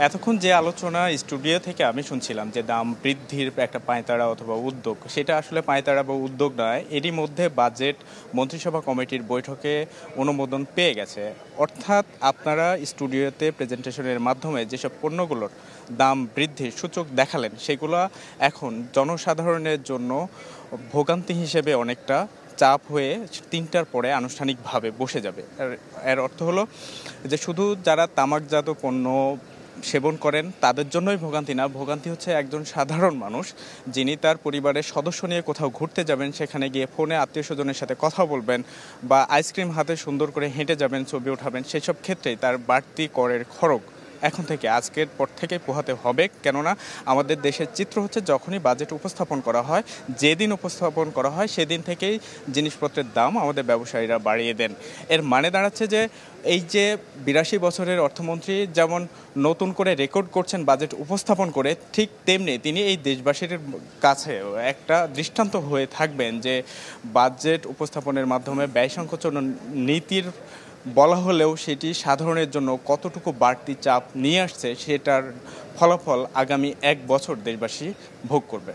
এতক্ষণ যে আলোচনা স্টুডিও থেকে আমি শুনছিলাম যে দাম বৃদ্ধির একটা পাঁয়তারা অথবা উদ্যোগ, সেটা আসলে পাঁয়তারা বা উদ্যোগ নয়, এরই মধ্যে বাজেট মন্ত্রিসভা কমিটির বৈঠকে অনুমোদন পেয়ে গেছে। অর্থাৎ আপনারা স্টুডিওতে প্রেজেন্টেশনের মাধ্যমে যেসব পণ্যগুলোর দাম বৃদ্ধির সূচক দেখালেন, সেগুলো এখন জনসাধারণের জন্য ভোগান্তি হিসেবে অনেকটা চাপ হয়ে ৩টার পরে আনুষ্ঠানিকভাবে বসে যাবে। এর অর্থ হলো যে শুধু যারা তামাকজাত পণ্য সেবন করেন তাদের জন্যই ভোগান্তি না, ভোগান্তি হচ্ছে একজন সাধারণ মানুষ যিনি তার পরিবারের সদস্য নিয়ে কোথাও ঘুরতে যাবেন, সেখানে গিয়ে ফোনে আত্মীয় স্বজনের সাথে কথা বলবেন বা আইসক্রিম হাতে সুন্দর করে হেঁটে যাবেন, ছবি উঠাবেন, সেসব ক্ষেত্রেই তার বাড়তি করের খরচ এখন থেকে আজকের পর থেকে পোহাতে হবে। কেননা আমাদের দেশের চিত্র হচ্ছে যখনই বাজেট উপস্থাপন করা হয়, যেদিন উপস্থাপন করা হয় সেদিন থেকেই জিনিসপত্রের দাম আমাদের ব্যবসায়ীরা বাড়িয়ে দেন। এর মানে দাঁড়াচ্ছে যে এই যে ৮২ বছরের অর্থমন্ত্রী যেমন নতুন করে রেকর্ড করছেন বাজেট উপস্থাপন করে, ঠিক তেমনি তিনি এই দেশবাসীর কাছে একটা দৃষ্টান্ত হয়ে থাকবেন যে বাজেট উপস্থাপনের মাধ্যমে ব্যয় সংকোচন নীতির বলা হলেও সেটি সাধারণের জন্য কতটুকু বাড়তি চাপ নিয়ে আসছে সেটার ফলাফল আগামী ১ বছর দেশবাসী ভোগ করবে।